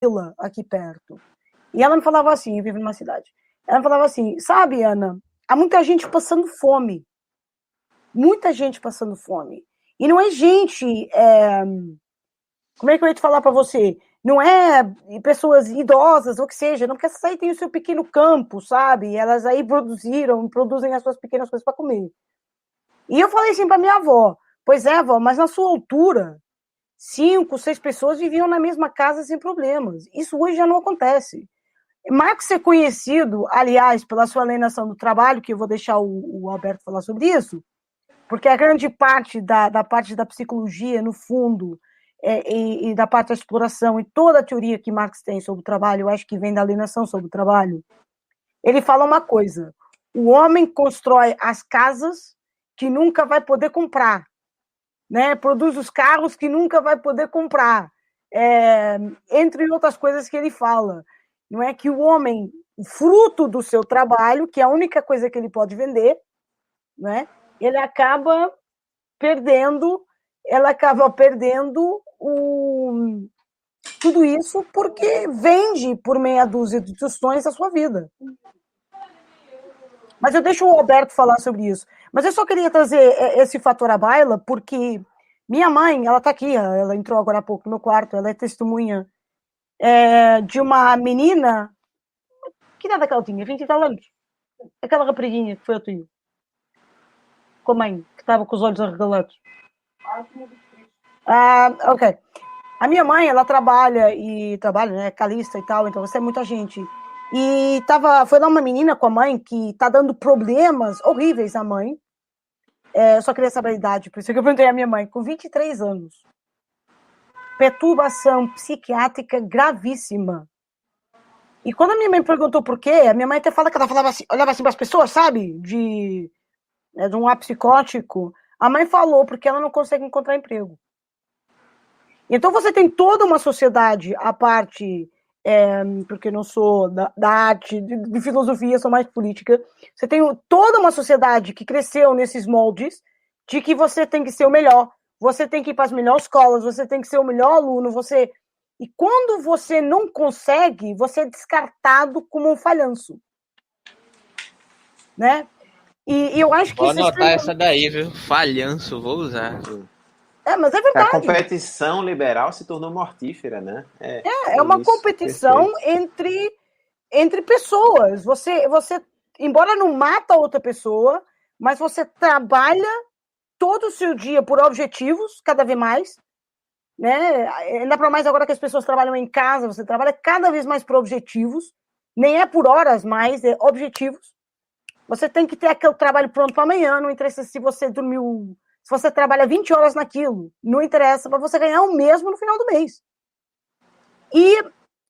vila aqui perto. E ela me falava assim, eu vivo numa cidade. Ela me falava assim, sabe, Ana, há muita gente passando fome. Muita gente passando fome. E não é gente... como é que eu ia te falar para você? Não é pessoas idosas, ou que seja, não quer sair, tem o seu pequeno campo, sabe? Elas aí produzem as suas pequenas coisas para comer. E eu falei assim para minha avó, pois é, avó, mas na sua altura, 5, 6 pessoas viviam na mesma casa sem problemas. Isso hoje já não acontece. Marx é conhecido, aliás, pela sua alienação do trabalho, que eu vou deixar o Alberto falar sobre isso, porque a grande parte da parte da psicologia, no fundo, e da parte da exploração e toda a teoria que Marx tem sobre o trabalho, eu acho que vem da alienação sobre o trabalho, ele fala uma coisa, o homem constrói as casas que nunca vai poder comprar, né? Produz os carros que nunca vai poder comprar, entre outras coisas que ele fala. Não é que o homem, fruto do seu trabalho, que é a única coisa que ele pode vender, né? Ele acaba perdendo tudo isso porque vende por meia dúzia de tostões a sua vida. Mas eu deixo o Alberto falar sobre isso. Mas eu só queria trazer esse fator à baila porque minha mãe, ela está aqui, ela entrou agora há pouco no meu quarto, ela é testemunha de uma menina. Que idade é que ela tinha? 20 e tal anos. Aquela rapariguinha que foi ao tio. Com a mãe, que estava com os olhos arregalados. Ok. A minha mãe, ela trabalha, né, calista e tal, então você é muita gente. E foi lá uma menina com a mãe que tá dando problemas horríveis à mãe. Eu só queria saber a idade, por isso que eu perguntei à minha mãe, com 23 anos. Perturbação psiquiátrica gravíssima. E quando a minha mãe perguntou por quê, a minha mãe até fala que ela falava assim, olhava assim para as pessoas, sabe? De um ar psicótico. A mãe falou porque ela não consegue encontrar emprego. Então você tem toda uma sociedade, a parte, porque não sou da arte, de filosofia, sou mais política, você tem toda uma sociedade que cresceu nesses moldes de que você tem que ser o melhor, você tem que ir para as melhores escolas, você tem que ser o melhor aluno, e quando você não consegue, você é descartado como um falhanço. Né? E eu acho que vou isso anotar essa daí, viu? Falhanço, vou usar. Mas é verdade. A competição liberal se tornou mortífera, né? É uma competição entre pessoas. Você, embora não mata outra pessoa, mas você trabalha todo o seu dia por objetivos, cada vez mais, né? Ainda para mais agora que as pessoas trabalham em casa, você trabalha cada vez mais por objetivos, nem é por horas mais, é objetivos. Você tem que ter aquele trabalho pronto para amanhã, não interessa se você dormiu, se você trabalha 20 horas naquilo, não interessa, para você ganhar o mesmo no final do mês. E,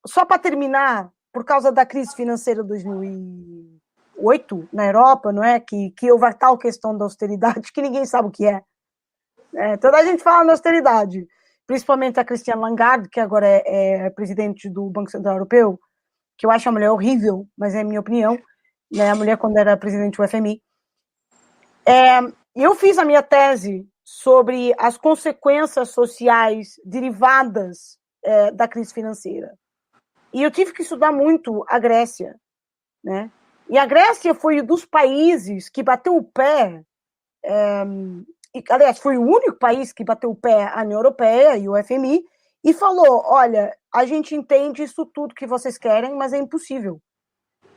só para terminar, por causa da crise financeira de 2008, na Europa, não é? Que houve a tal questão da austeridade, que ninguém sabe o que é. Toda a gente fala na austeridade, principalmente a Christine Lagarde, que agora é presidente do Banco Central Europeu, que eu acho uma mulher horrível, mas é a minha opinião, né? A mulher quando era presidente do FMI. Eu fiz a minha tese sobre as consequências sociais derivadas da crise financeira. E eu tive que estudar muito a Grécia, né? E a Grécia foi um dos países que bateu o pé, aliás, foi o único país que bateu o pé à União Europeia e o FMI, e falou, olha, a gente entende isso tudo que vocês querem, mas é impossível.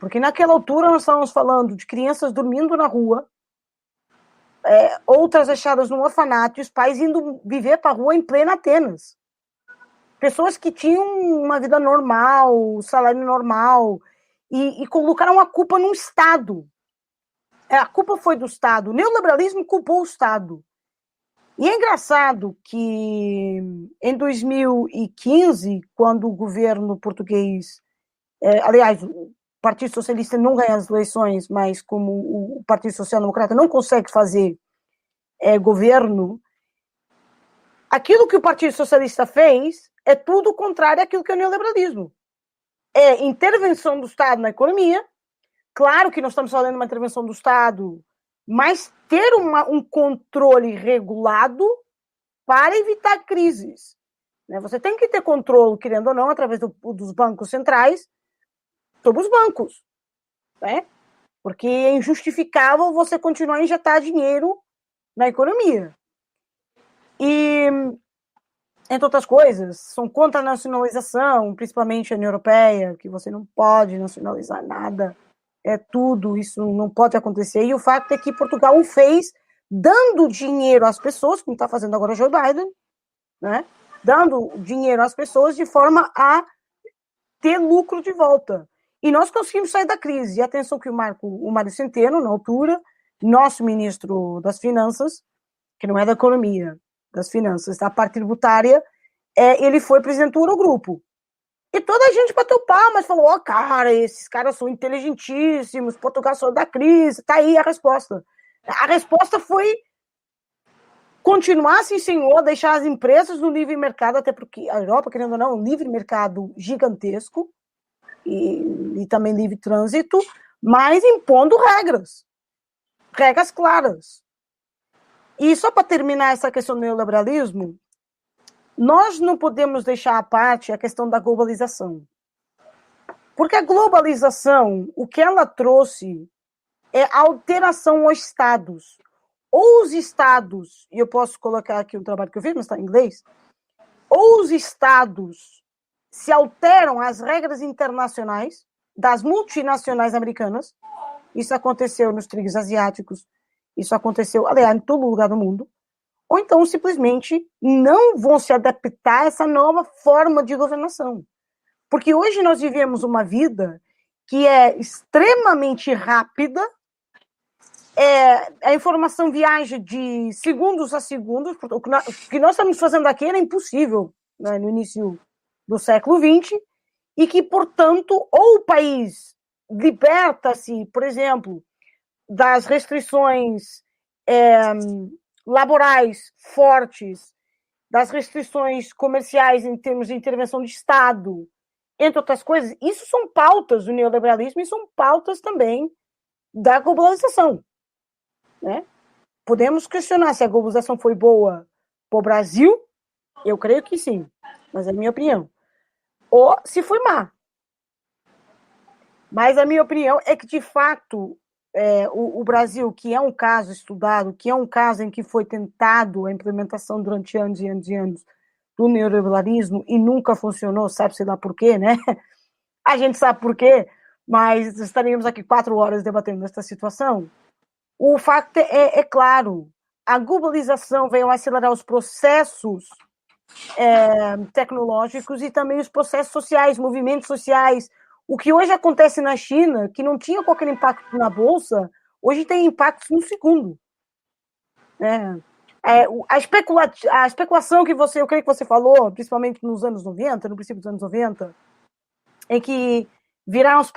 Porque naquela altura nós estávamos falando de crianças dormindo na rua, outras deixadas no orfanato, e os pais indo viver para a rua em plena Atenas. Pessoas que tinham uma vida normal, salário normal, e colocaram a culpa no Estado. A culpa foi do Estado. O neoliberalismo culpou o Estado. E é engraçado que em 2015, quando o governo português, aliás, o Partido Socialista não ganha as eleições, mas como o Partido Social Democrata não consegue fazer governo, aquilo que o Partido Socialista fez é tudo contrário àquilo que é o neoliberalismo. É intervenção do Estado na economia. Claro que nós estamos falando de uma intervenção do Estado, mas ter um controle regulado para evitar crises. Né? Você tem que ter controle, querendo ou não, através dos bancos centrais, sobre os bancos. Né? Porque é injustificável você continuar a injetar dinheiro na economia. E, entre outras coisas, são contra a nacionalização, principalmente a União Europeia, que você não pode nacionalizar nada, é tudo, isso não pode acontecer. E o fato é que Portugal o fez dando dinheiro às pessoas, como está fazendo agora Joe Biden, né? Dando dinheiro às pessoas de forma a ter lucro de volta. E nós conseguimos sair da crise. E atenção que o Mário Centeno, na altura, nosso ministro das Finanças, que não é da economia, das finanças, da parte tributária, ele foi presidente do Eurogrupo. E toda a gente bateu palmas, falou, cara, esses caras são inteligentíssimos, Portugal saiu da crise, tá aí a resposta. A resposta foi continuar, sim, senhor, deixar as empresas no livre mercado, até porque a Europa, querendo ou não, é um livre mercado gigantesco, e também livre trânsito, mas impondo regras claras. E só para terminar essa questão do neoliberalismo, nós não podemos deixar à parte a questão da globalização. Porque a globalização, o que ela trouxe é alteração aos estados. Ou os estados, e eu posso colocar aqui um trabalho que eu fiz, mas está em inglês, ou os estados se alteram às regras internacionais das multinacionais americanas, isso aconteceu nos trigos asiáticos, isso aconteceu, aliás, em todo lugar do mundo, ou então simplesmente não vão se adaptar a essa nova forma de governação. Porque hoje nós vivemos uma vida que é extremamente rápida, a informação viaja de segundos a segundos, o que nós estamos fazendo aqui era impossível, né, no início do século XX, e que, portanto, ou o país liberta-se, por exemplo, das restrições laborais fortes, das restrições comerciais em termos de intervenção de Estado, entre outras coisas, isso são pautas do neoliberalismo e são pautas também da globalização. Né? Podemos questionar se a globalização foi boa para o Brasil, eu creio que sim, mas é a minha opinião. Ou se foi má. Mas a minha opinião é que, de fato, o Brasil, que é um caso estudado, que é um caso em que foi tentado a implementação durante anos e anos e anos do neoliberalismo e nunca funcionou, sabe-se lá por quê, né? A gente sabe por quê, mas estaríamos aqui 4 horas debatendo esta situação. O fato é claro, a globalização veio acelerar os processos tecnológicos e também os processos sociais, movimentos sociais. O que hoje acontece na China, que não tinha qualquer impacto na Bolsa, hoje tem impactos no segundo. A especulação que eu creio que você falou, principalmente nos anos 90, no princípio dos anos 90, em que viraram os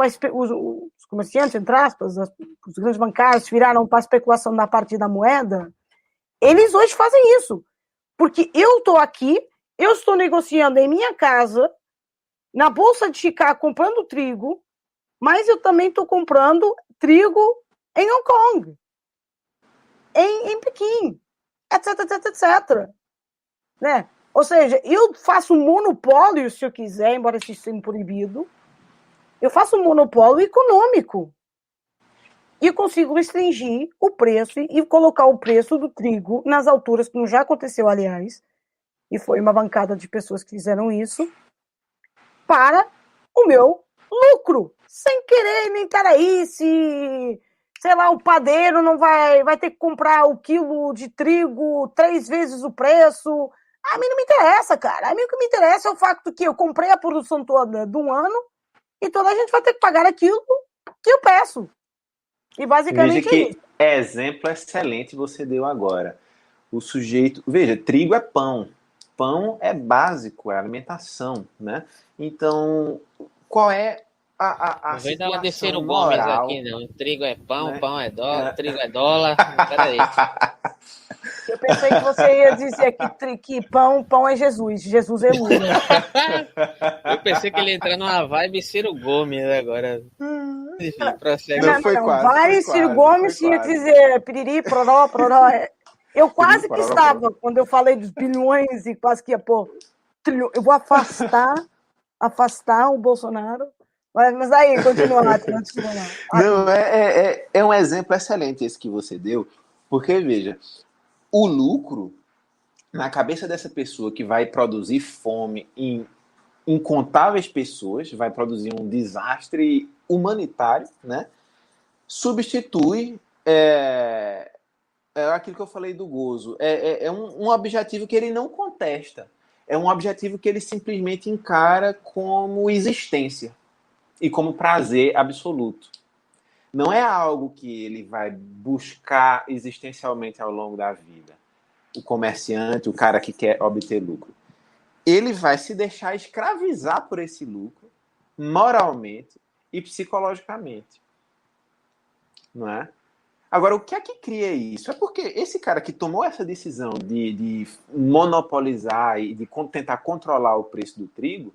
comerciantes, entre aspas, os grandes bancários viraram para a especulação na parte da moeda, eles hoje fazem isso. Porque eu estou aqui, eu estou negociando em minha casa, na Bolsa de Chicago, comprando trigo, mas eu também estou comprando trigo em Hong Kong, em Pequim, etc. Né? Ou seja, eu faço um monopólio, se eu quiser, embora isso seja proibido, eu faço um monopólio econômico e consigo restringir o preço e colocar o preço do trigo nas alturas, como já aconteceu, aliás, e foi uma bancada de pessoas que fizeram isso, para o meu lucro, sem querer nem estar aí se, sei lá, o padeiro não vai ter que comprar o quilo de trigo 3 vezes o preço. A mim não me interessa, cara. A mim o que me interessa é o fato que eu comprei a produção toda de um ano e toda a gente vai ter que pagar aquilo que eu peço. E basicamente veja que exemplo excelente você deu agora. O sujeito... Veja, trigo é pão. Pão é básico, é alimentação, né? Então, qual é a situação moral? Não vem Ciro Gomes aqui, não. Trigo é pão, né? Pão é dólar, trigo é dólar. Peraí. Eu pensei que você ia dizer que pão é Jesus. Jesus é Lula. Eu pensei que ele ia entrar numa vibe Ciro Gomes agora. Enfim, prossegue. Vai Ciro Gomes tinha que dizer piriri, proró. Eu quase que estava, quando eu falei dos bilhões e quase que ia pôr trilhões. Eu vou afastar o Bolsonaro. Mas aí, continua lá. Não, é um exemplo excelente esse que você deu, porque, veja, o lucro, na cabeça dessa pessoa que vai produzir fome em incontáveis pessoas, vai produzir um desastre humanitário, né? Substitui aquilo que eu falei do gozo. É um objetivo que ele não contesta. É um objetivo que ele simplesmente encara como existência e como prazer absoluto. Não é algo que ele vai buscar existencialmente ao longo da vida. O comerciante, o cara que quer obter lucro. Ele vai se deixar escravizar por esse lucro, moralmente e psicologicamente. Não é? Agora, o que é que cria isso? É porque esse cara que tomou essa decisão de monopolizar e de tentar controlar o preço do trigo,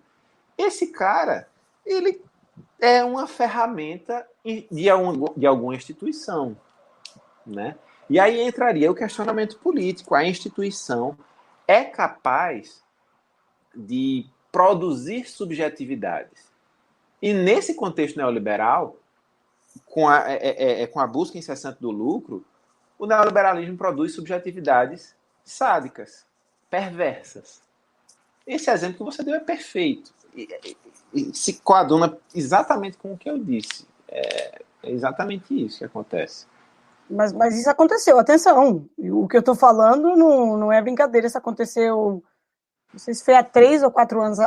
esse cara, ele é uma ferramenta de alguma instituição, né? E aí entraria o questionamento político. A instituição é capaz de produzir subjetividades. E nesse contexto neoliberal, com a busca incessante do lucro, o neoliberalismo produz subjetividades sádicas, perversas. Esse exemplo que você deu é perfeito. E se coaduna exatamente com o que eu disse. É exatamente isso que acontece. Mas isso aconteceu, atenção. O que eu estou falando não é brincadeira, isso aconteceu, não sei se foi há 3 ou 4 anos,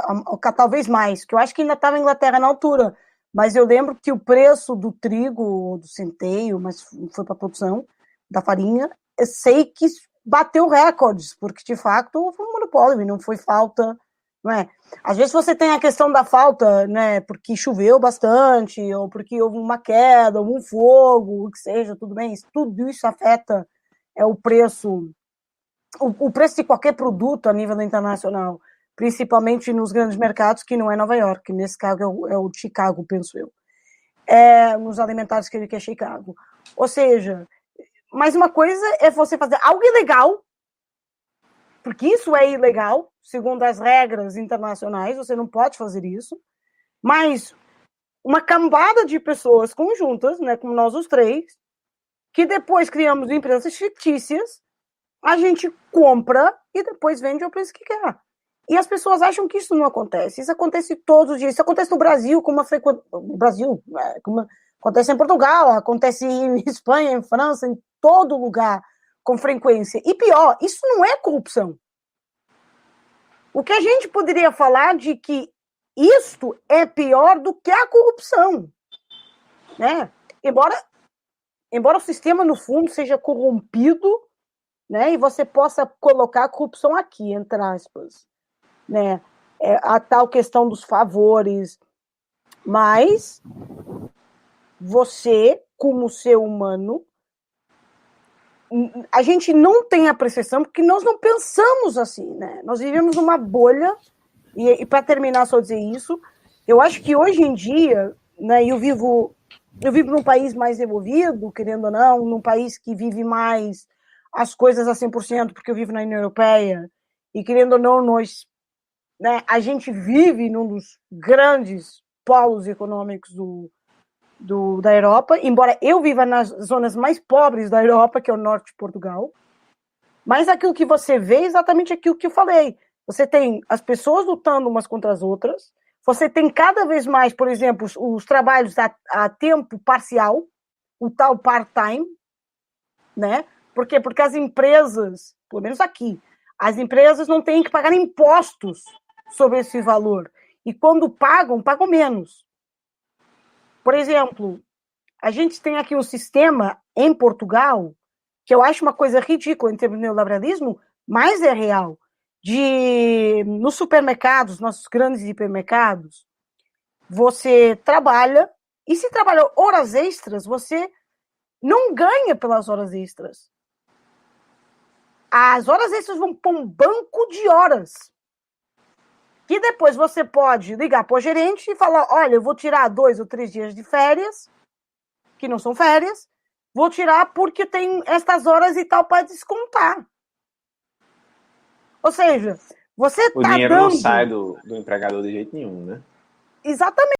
talvez mais, que eu acho que ainda estava em Inglaterra na altura, mas eu lembro que o preço do trigo, do centeio, mas foi para a produção da farinha, eu sei que bateu recordes, porque de fato foi um monopólio e não foi falta, não é? Às vezes você tem a questão da falta, né, porque choveu bastante, ou porque houve uma queda, ou um fogo, o que seja, tudo bem, tudo isso afeta o preço de qualquer produto a nível internacional, principalmente nos grandes mercados, que não é Nova York, nesse caso é o de Chicago, penso eu. Nos alimentares que é Chicago. Ou seja, mas uma coisa é você fazer algo ilegal, porque isso é ilegal, segundo as regras internacionais, você não pode fazer isso, mas uma cambada de pessoas conjuntas, né, como nós os três, que depois criamos empresas fictícias, a gente compra e depois vende ao preço que quer. E as pessoas acham que isso não acontece. Isso acontece todos os dias. Isso acontece no Brasil, no Brasil, como acontece em Portugal, acontece em Espanha, em França, em todo lugar, com frequência. E pior, isso não é corrupção. O que a gente poderia falar de que isto é pior do que a corrupção, né? Embora o sistema, no fundo, seja corrompido, né, e você possa colocar a corrupção aqui, entre aspas, né, a tal questão dos favores, mas você, como ser humano, a gente não tem a percepção porque nós não pensamos assim, né? Nós vivemos numa bolha, e para terminar só dizer isso, eu acho que hoje em dia, né, eu vivo num país mais evoluído, querendo ou não, num país que vive mais as coisas a 100%, porque eu vivo na União Europeia, e querendo ou não, né, a gente vive num dos grandes polos econômicos da Europa, embora eu viva nas zonas mais pobres da Europa, que é o norte de Portugal, mas aquilo que você vê é exatamente aquilo que eu falei. Você tem as pessoas lutando umas contra as outras, você tem cada vez mais, por exemplo, os trabalhos a tempo parcial, o tal part-time, né? Por quê? Porque as empresas, pelo menos aqui, as empresas não têm que pagar impostos sobre esse valor. E quando pagam menos. Por exemplo, a gente tem aqui um sistema em Portugal, que eu acho uma coisa ridícula em termos de neoliberalismo, mas é real. Nos supermercados, nossos grandes hipermercados, você trabalha, e se trabalha horas extras, você não ganha pelas horas extras. As horas extras vão para um banco de horas. Que depois você pode ligar para o gerente e falar, olha, eu vou tirar 2 ou 3 dias de férias, que não são férias, vou tirar porque tem estas horas e tal para descontar. Ou seja, Você O tá dinheiro não dando... sai do empregador de jeito nenhum, né? Exatamente.